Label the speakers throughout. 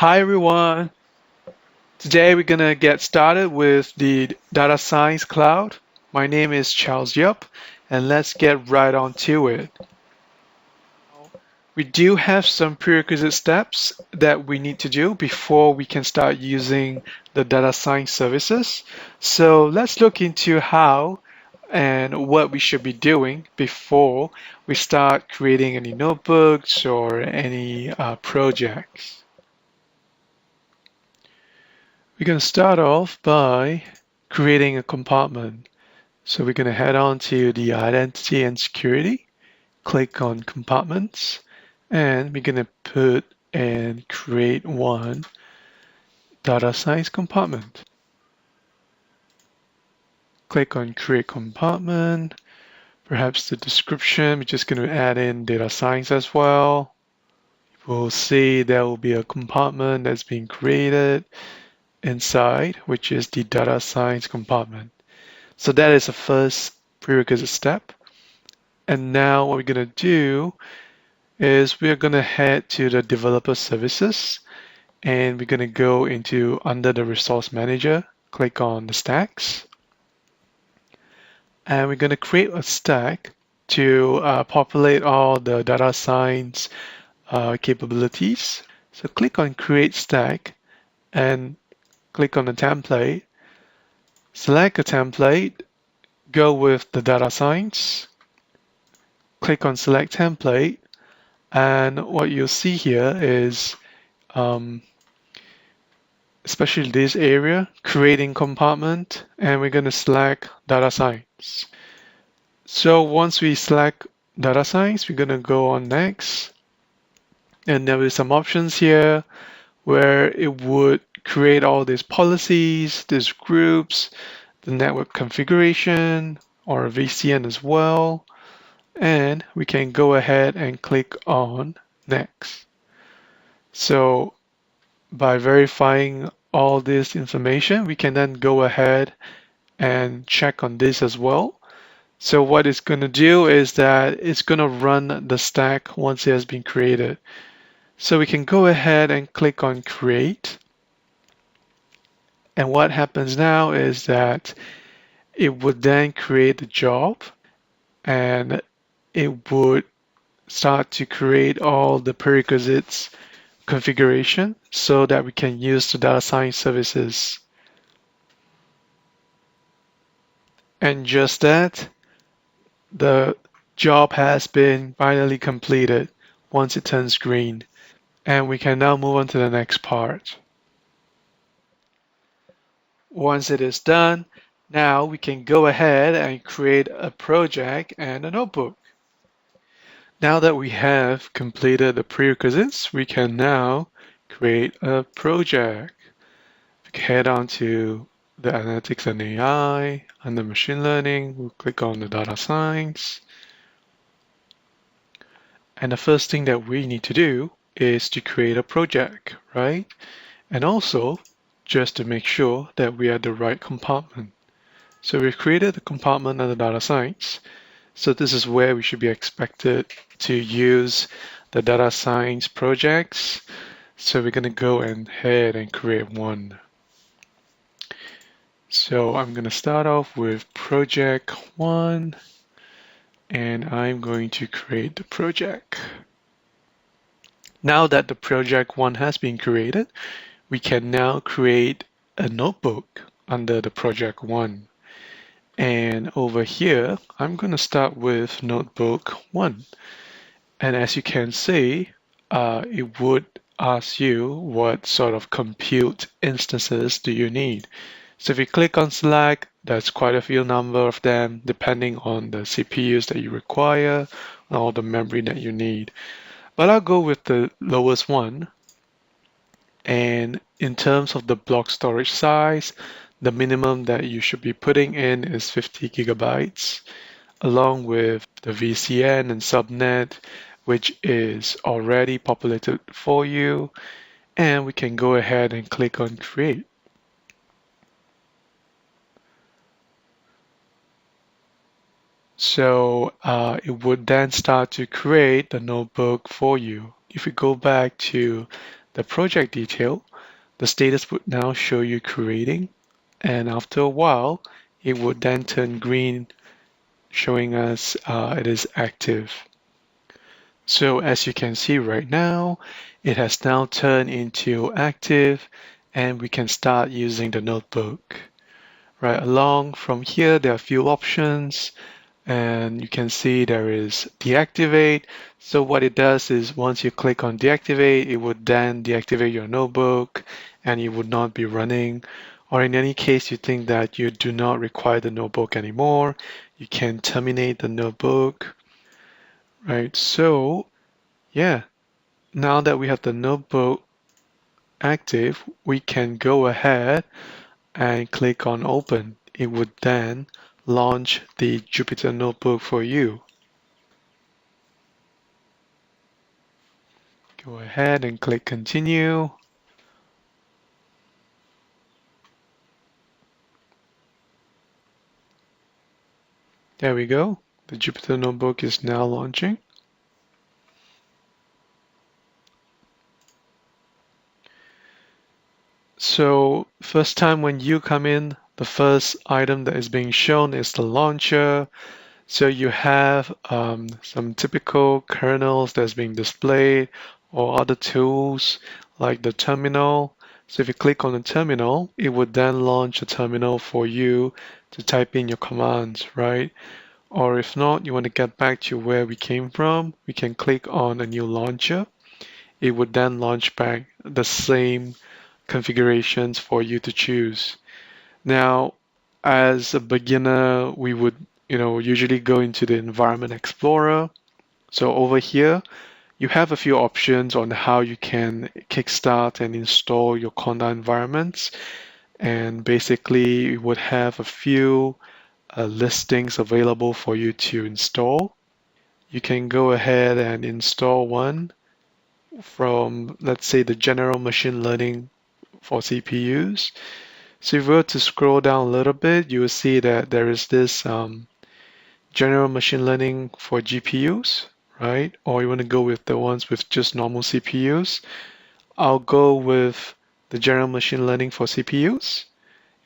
Speaker 1: Hi everyone. Today we're gonna get started with the Data Science Cloud. My name is Charles Yup, and let's get right on to it. We do have some prerequisite steps that we need to do before we can start using the data science services. So let's look into how and what we should be doing before we start creating any notebooks or any projects. We're going to start off by creating a compartment. So we're going to head on to the identity and security, click on compartments, and we're going to put and create one data science compartment. Click on create compartment. Perhaps the description, we're just going to add in data science as well. We'll see there will be a compartment that's being created inside, which is the data science compartment. So that is the first prerequisite step. And now what we're going to do is we're going to head to the developer services and we're going to go into under the resource manager, click on the stacks. And we're going to create a stack to populate all the data science capabilities. So click on create stack and click on the template. Select a template, go with the data science, click on select template, and what you'll see here is especially this area, creating compartment, and we're going to select data science. So once we select data science, we're going to go on next, and there is some options here where it would create all these policies, these groups, the network configuration, or VCN as well. And we can go ahead and click on next. So by verifying all this information, we can then go ahead and check on this as well. So what it's going to do is that it's going to run the stack once it has been created. So we can go ahead and click on create. And what happens now is that it would then create the job and it would start to create all the prerequisites configuration so that we can use the data science services. And just that, the job has been finally completed once it turns green. And we can now move on to the next part. Once it is done, now we can go ahead and create a project and a notebook. Now that we have completed the prerequisites, we can now create a project. Head on to the Analytics and AI. Under Machine Learning, we'll click on the Data Science. And the first thing that we need to do is to create a project, right? And also, just to make sure that we are the right compartment. So we've created the compartment under Data Science. So this is where we should be expected to use the data science projects. So we're going to go ahead and create one. So I'm going to start off with project 1 and I'm going to create the project. Now that the project 1 has been created, we can now create a notebook under the project 1. And over here, I'm going to start with notebook 1. And as you can see, it would ask you what sort of compute instances do you need. So if you click on select, there's quite a few number of them depending on the CPUs that you require or the memory that you need. But I'll go with the lowest one. And in terms of the block storage size, the minimum that you should be putting in is 50 gigabytes, along with the VCN and subnet, which is already populated for you. And we can go ahead and click on create. So it would then start to create the notebook for you. If we go back to the project detail, the status would now show you creating, and after a while, it would then turn green, showing us it is active. So as you can see right now, it has now turned into active, and we can start using the notebook. Right along from here, there are a few options, and you can see there is deactivate. So what it does is once you click on deactivate, it would then deactivate your notebook and it would not be running. Or in any case, you think that you do not require the notebook anymore, you can terminate the notebook. Right, so yeah, now that we have the notebook active, we can go ahead and click on open. It would then launch the Jupyter notebook for you. Go ahead and click continue. There we go. The Jupyter notebook is now launching. So first time when you come in, the first item that is being shown is the launcher. So you have some typical kernels that's being displayed or other tools like the terminal. So if you click on the terminal, it would then launch a terminal for you to type in your commands, right? Or if not, you want to get back to where we came from, we can click on a new launcher. It would then launch back the same configurations for you to choose. Now, as a beginner, we would, usually go into the Environment Explorer. So over here, you have a few options on how you can kickstart and install your Conda environments. And basically, you would have a few listings available for you to install. You can go ahead and install one from, let's say, the general machine learning for CPUs. So if we were to scroll down a little bit, you will see that there is this general machine learning for GPUs, right? Or you want to go with the ones with just normal CPUs. I'll go with the general machine learning for CPUs.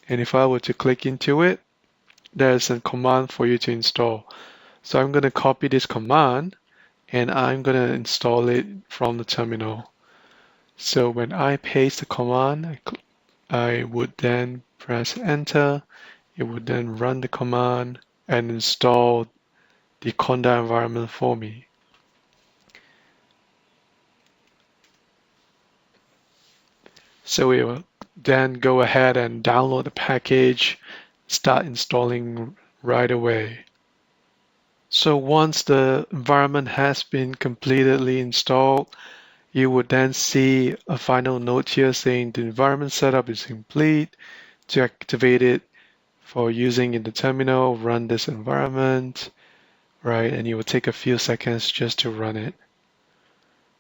Speaker 1: And if I were to click into it, there's a command for you to install. So I'm going to copy this command and I'm going to install it from the terminal. So when I paste the command, I would then press enter. It would then run the command and install the Conda environment for me. So we will then go ahead and download the package, start installing right away. So once the environment has been completely installed, you would then see a final note here saying the environment setup is complete. To activate it for using in the terminal, run this environment, right? And it will take a few seconds just to run it.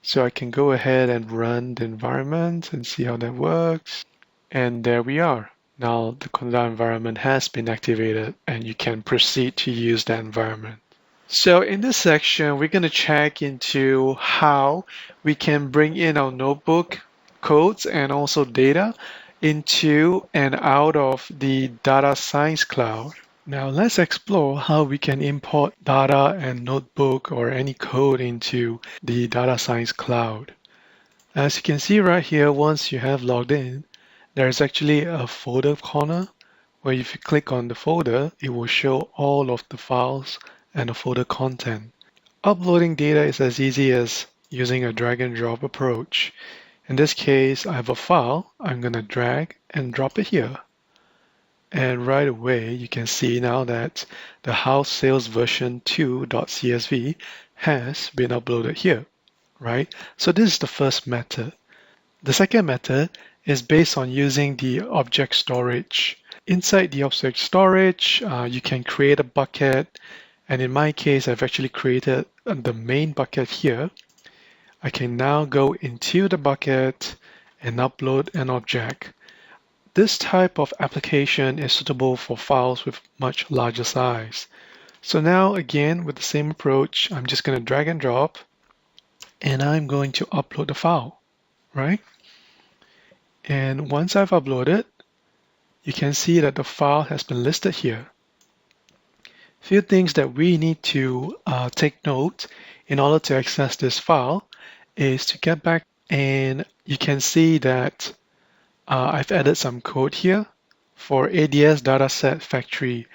Speaker 1: So I can go ahead and run the environment and see how that works. And there we are. Now the Conda environment has been activated and you can proceed to use that environment. So in this section, we're going to check into how we can bring in our notebook codes and also data into and out of the data science cloud. Now let's explore how we can import data and notebook or any code into the data science cloud. As you can see right here, once you have logged in, there's actually a folder corner where if you click on the folder, it will show all of the files and the folder content. Uploading data is as easy as using a drag and drop approach. In this case, I have a file. I'm going to drag and drop it here. And right away, you can see now that the house sales version 2.csv has been uploaded here, right? So this is the first method. The second method is based on using the object storage. Inside the object storage, you can create a bucket. And in my case, I've actually created the main bucket here. I can now go into the bucket and upload an object. This type of application is suitable for files with much larger size. So now again, with the same approach, I'm just going to drag and drop and I'm going to upload the file, right? And once I've uploaded, you can see that the file has been listed here. Few things that we need to take note in order to access this file is to get back, and you can see that I've added some code here for ADS dataset factory.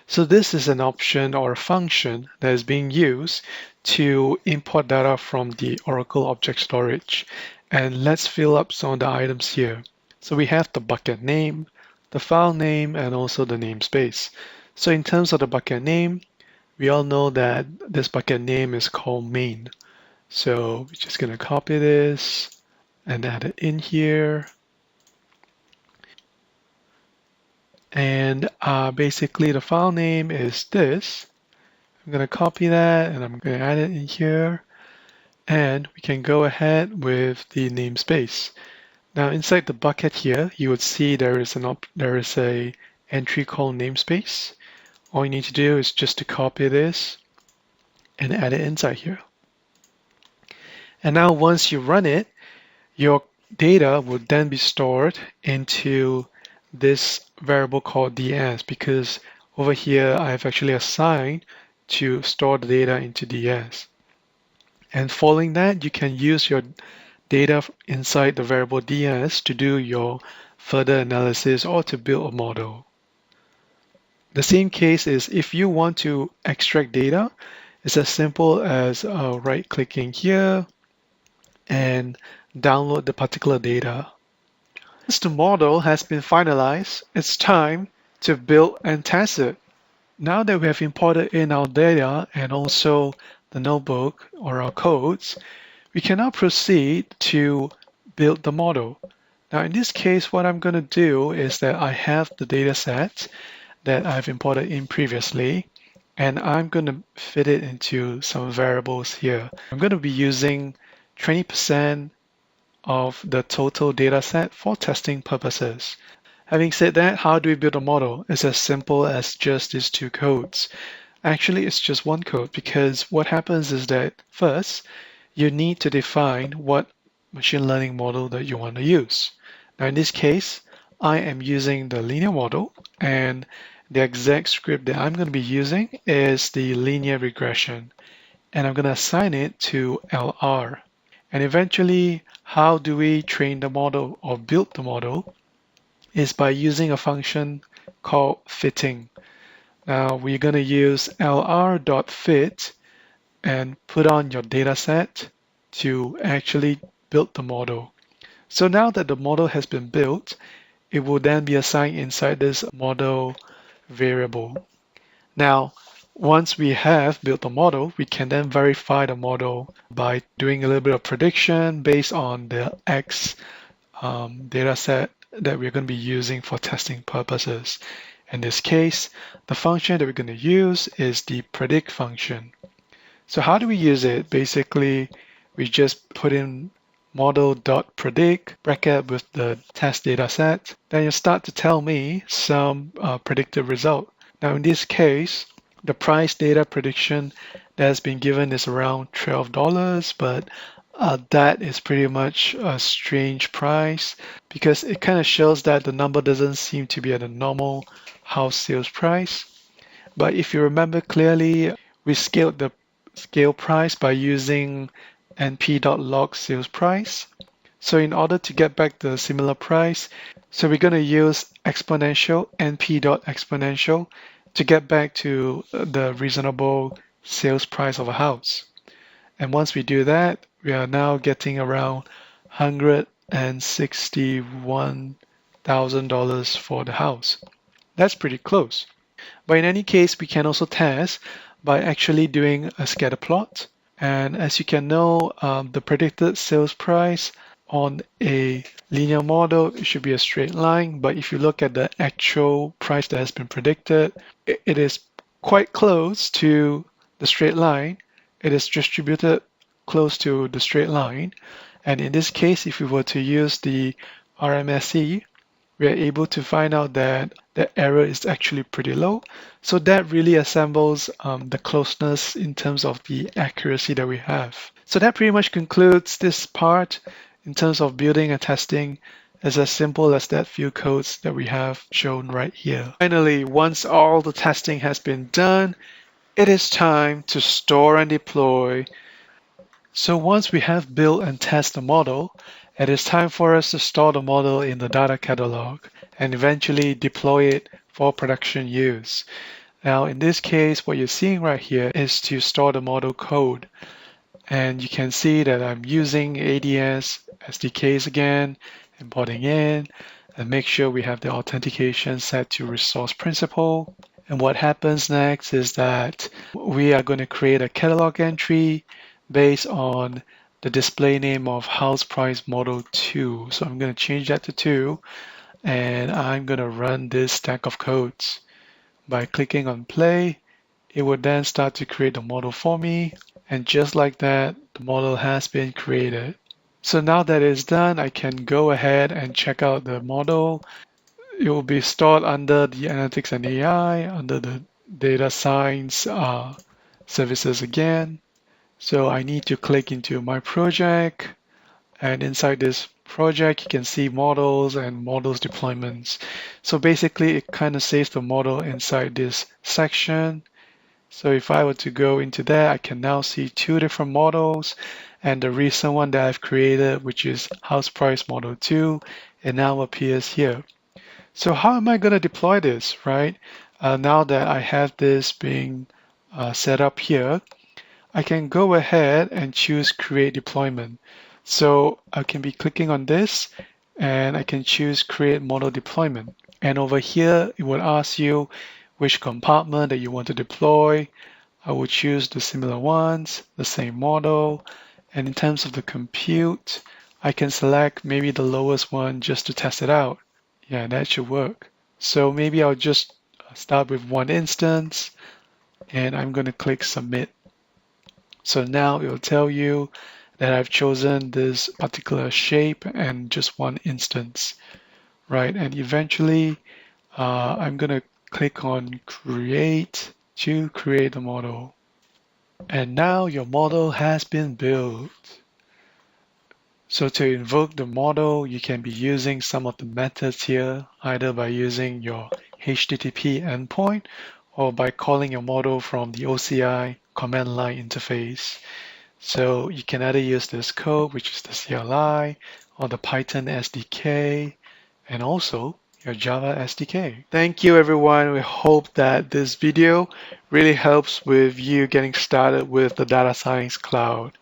Speaker 1: So this is an option or a function that is being used to import data from the Oracle Object Storage. And let's fill up some of the items here. So we have the bucket name, the file name, and also the namespace. So in terms of the bucket name, we all know that this bucket name is called main. So we're just going to copy this and add it in here. And basically the file name is this. I'm going to copy that and I'm going to add it in here. And we can go ahead with the namespace. Now inside the bucket here, you would see there is a entry called namespace. All you need to do is just to copy this and add it inside here. And now once you run it, your data would then be stored into this variable called ds, because over here I've actually assigned to store the data into ds. And following that, you can use your data inside the variable ds to do your further analysis or to build a model. The same case is if you want to extract data, it's as simple as right-clicking here and download the particular data. Once the model has been finalized, it's time to build and test it. Now that we have imported in our data and also the notebook or our codes, we can now proceed to build the model. Now in this case, what I'm going to do is that I have the data set that I've imported in previously, and I'm going to fit it into some variables here. I'm going to be using 20% of the total data set for testing purposes. Having said that, how do we build a model? It's as simple as just these two codes. Actually, it's just one code, because what happens is that first, you need to define what machine learning model that you want to use. Now in this case, I am using the linear model, and the exact script that I'm going to be using is the linear regression, and I'm going to assign it to LR. And eventually, how do we train the model or build the model is by using a function called fitting. Now we're going to use lr.fit and put on your data set to actually build the model. So now that the model has been built, it will then be assigned inside this model variable. Now, once we have built the model, we can then verify the model by doing a little bit of prediction based on the X data set that we're going to be using for testing purposes. In this case, the function that we're going to use is the predict function. So how do we use it? Basically, we just put in model.predict bracket with the test data set. Then you start to tell me some predicted result. Now in this case, the price data prediction that has been given is around $12, but that is pretty much a strange price because it kind of shows that the number doesn't seem to be at a normal house sales price. But if you remember clearly, we scaled the scale price by using np.log sales price. So in order to get back the similar price, so we're going to use exponential np.exponential to get back to the reasonable sales price of a house. And once we do that, we are now getting around $161,000 for the house. That's pretty close. But in any case, we can also test by actually doing a scatter plot. And as you can know, the predicted sales price on a linear model, it should be a straight line. But if you look at the actual price that has been predicted, it is quite close to the straight line. It is distributed close to the straight line. And in this case, if we were to use the RMSE, we are able to find out that the error is actually pretty low. So that really assembles the closeness in terms of the accuracy that we have. So that pretty much concludes this part in terms of building and testing It's as simple as that few codes that we have shown right here. Finally, once all the testing has been done, it is time to store and deploy. So once we have built and tested the model, it is time for us to store the model in the data catalog and eventually deploy it for production use. Now, in this case, what you're seeing right here is to store the model code. And you can see that I'm using ADS SDKs again, importing in, and make sure we have the authentication set to resource principal. And what happens next is that we are going to create a catalog entry based on the display name of house price model 2. So I'm going to change that to 2, and I'm going to run this stack of codes. By clicking on play, it would then start to create the model for me. And just like that, the model has been created. So now that it's done, I can go ahead and check out the model. It will be stored under the Analytics and AI, under the Data Science services again. So I need to click into my project. And inside this project, you can see models and models deployments. So basically, it kind of saves the model inside this section. So if I were to go into there, I can now see two different models, and the recent one that I've created, which is house price model 2, it now appears here. So how am I going to deploy this, right? Now that I have this being set up here, I can go ahead and choose create deployment. So I can be clicking on this and I can choose create model deployment. And over here, it will ask you which compartment that you want to deploy. I will choose the similar ones, the same model. And in terms of the compute, I can select maybe the lowest one just to test it out. Yeah, that should work. So maybe I'll just start with one instance and I'm going to click submit. So now it will tell you that I've chosen this particular shape and just one instance, right? And eventually I'm going to click on create to create the model. And now your model has been built. So to invoke the model, you can be using some of the methods here, either by using your HTTP endpoint or by calling your model from the OCI command line interface. So you can either use this code, which is the CLI, or the Python SDK, and also your Java SDK. Thank you, everyone. We hope that this video really helps with you getting started with the Data Science Cloud.